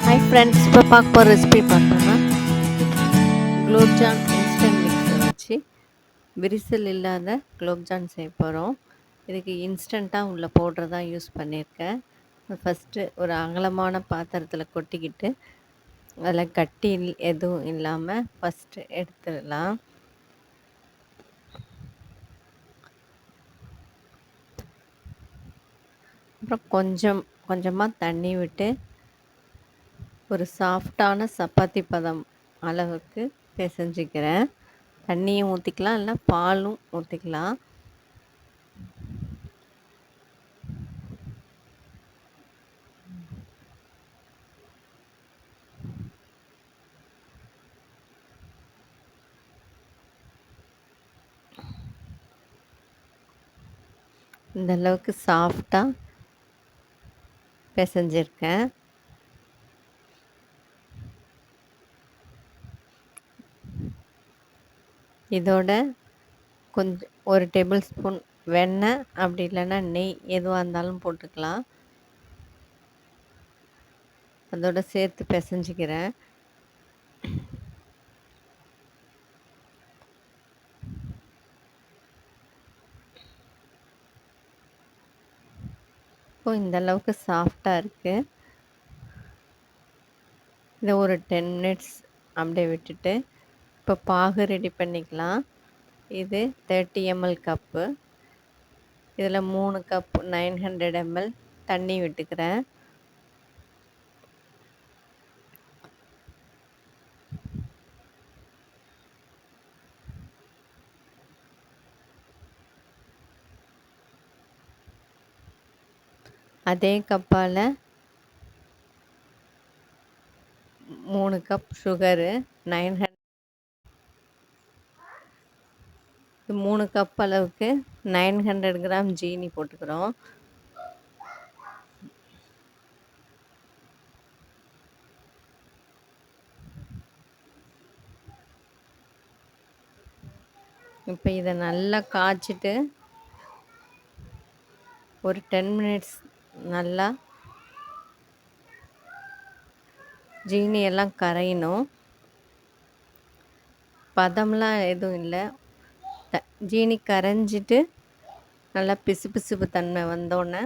Hi friends, இப்போ பார்க்க போகிற ரெசிபி பார்த்தோன்னா குலோப்ஜான் இன்ஸ்டன்ட் மிக்ஸை வச்சு விரிசல் இல்லாத குலோப்ஜான் செய்ய போகிறோம். இதுக்கு இன்ஸ்டண்ட்டாக உள்ள பவுடர் தான் யூஸ் பண்ணியிருக்கேன். ஃபஸ்ட்டு ஒரு அகலமான பாத்திரத்தில் கொட்டிக்கிட்டு அதில் கட்டி எதுவும் இல்லாமல் ஃபஸ்ட்டு எடுத்துடலாம். அப்புறம் கொஞ்சமாக தண்ணி விட்டு ஒரு சாஃப்டான சப்பாத்தி பதம் அளவுக்கு பிசைஞ்சிக்கிறேன். தண்ணியும் ஊற்றிக்கலாம், இல்லை பாலும் ஊற்றிக்கலாம். இந்த அளவுக்கு சாஃப்டாக பிசைஞ்சிருக்கேன். இதோட கொஞ்சம் ஒரு டேபிள் ஸ்பூன் வெண்ணெய், அப்படி இல்லைன்னா நெய் எதுவாக இருந்தாலும் போட்டுக்கலாம். அதோட சேர்த்து பிசைஞ்சிக்கிறேன். இப்போ இந்த அளவுக்கு சாஃப்டாக இருக்குது. இதை ஒரு 10 மினிட்ஸ் அப்படியே விட்டுட்டு இப்போ பாகு ரெடி பண்ணிக்கலாம். இது 30 ml கப்பு. இதில் 3 கப் 900 ml தண்ணி விட்டுக்கிறேன். அதே கப்பால் 3 கப் சுகரு 900, 3 கப் அளவுக்கு 900 கிராம் ஜீனி போட்டுக்கிறோம். இப்போ இதை நல்லா காய்ச்சிட்டு ஒரு 10 மினிட்ஸ் நல்லா ஜீனி எல்லாம் கரையணும். பதம்லாம் எதுவும் இல்லை. ஜீனி கரைஞ்சிட்டு நல்லா பிசுபிசுப்பு தன்மை வந்தோடனே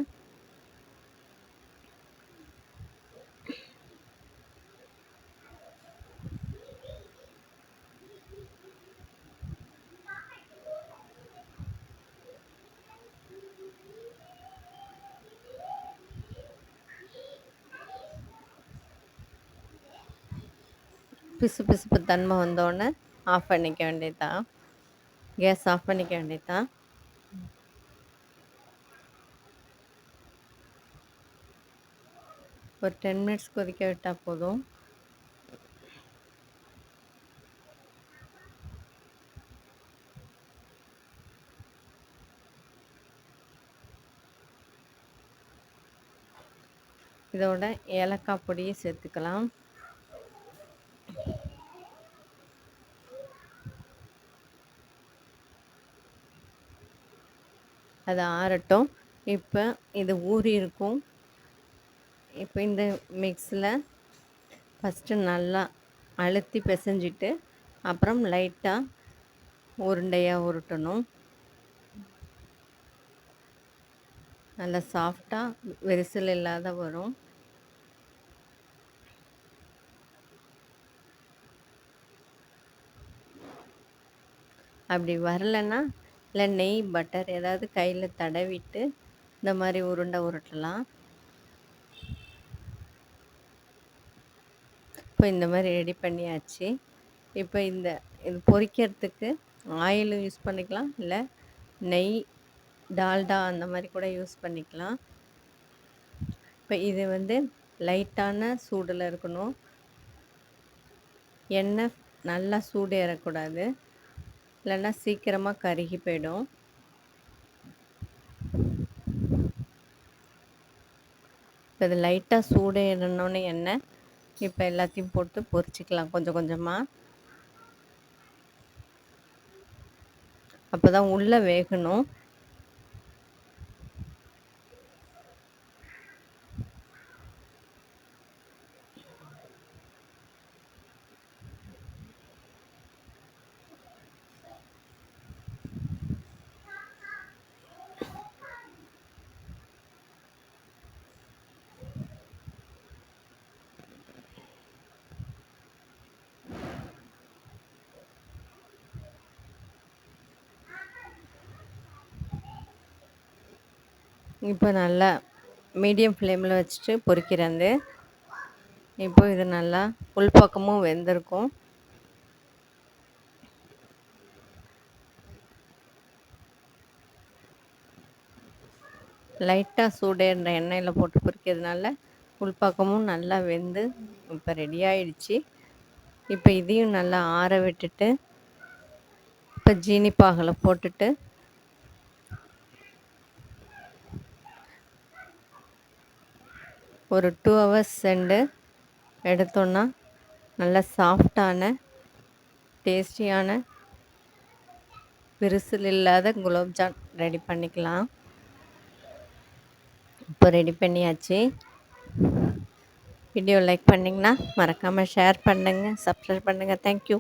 பிசுபிசுப்பு தன்மை வந்தோடனே ஆஃப் பண்ணிக்க வேண்டியதுதான். கேஸ் ஆஃப் பண்ணிக்க வேண்டியதுதான். ஒரு 10 மினிட்ஸ் கொதிக்க விட்டால் போதும். இதோட ஏலக்காய் பொடியை சேர்த்துக்கலாம். அது ஆறட்டும். இப்போ இது ஊறி இருக்கும். இப்போ இந்த மிக்ஸில் ஃபஸ்ட்டு நல்லா அழுத்தி பிசைஞ்சிட்டு அப்புறம் லைட்டாக உருண்டையாக உருட்டணும். நல்லா சாஃப்டாக விரிசல் இல்லாத வரும். அப்படி வரலைன்னா இல்லை நெய் பட்டர் ஏதாவது கையில் தடவிட்டு இந்த மாதிரி உருண்டை உருட்டலாம். இப்போ இந்த மாதிரி ரெடி பண்ணியாச்சு. இப்போ இது பொரிக்கிறதுக்கு ஆயிலும் யூஸ் பண்ணிக்கலாம், இல்லை நெய், டால்டா அந்த மாதிரி கூட யூஸ் பண்ணிக்கலாம். இப்போ இது லைட்டான சூடில் இருக்கணும். எண்ணெய் நல்லா சூடு ஏறக்கூடாது, இல்லைன்னா சீக்கிரமாக கருகி போயிடும். இப்போ இது லைட்டாக சூடு ஏறணுன்னு எண்ணெய் இப்போ எல்லாத்தையும் போட்டு பொரிச்சிக்கலாம் கொஞ்சம் கொஞ்சமாக. அப்போ தான் உள்ளே வேகணும். இப்போ நல்லா மீடியம் ஃப்ளேமில் வச்சுட்டு பொரிக்கிறது. இப்போ இது நல்லா உள்பக்கமும் வெந்திருக்கும். லைட்டாக சூடேறுற எண்ணெயில் போட்டு பொரிக்கிறதுனால உள்பக்கமும் நல்லா வெந்து இப்போ ரெடி ஆயிடுச்சு. இப்போ இதையும் நல்லா ஆற விட்டுட்டு இப்போ ஜீனி பாகில் போட்டுட்டு ஒரு 2 ஹவர்ஸ் சென்று எடுத்தோன்னா நல்ல சாஃப்டான டேஸ்டியான விரிசல் இல்லாத குலோப்ஜான் ரெடி பண்ணிக்கலாம். இப்போ ரெடி பண்ணியாச்சு. வீடியோ லைக் பண்ணிங்கன்னா மறக்காமல் ஷேர் பண்ணுங்கள், சப்ஸ்கிரைப் பண்ணுங்கள். தேங்க்யூ.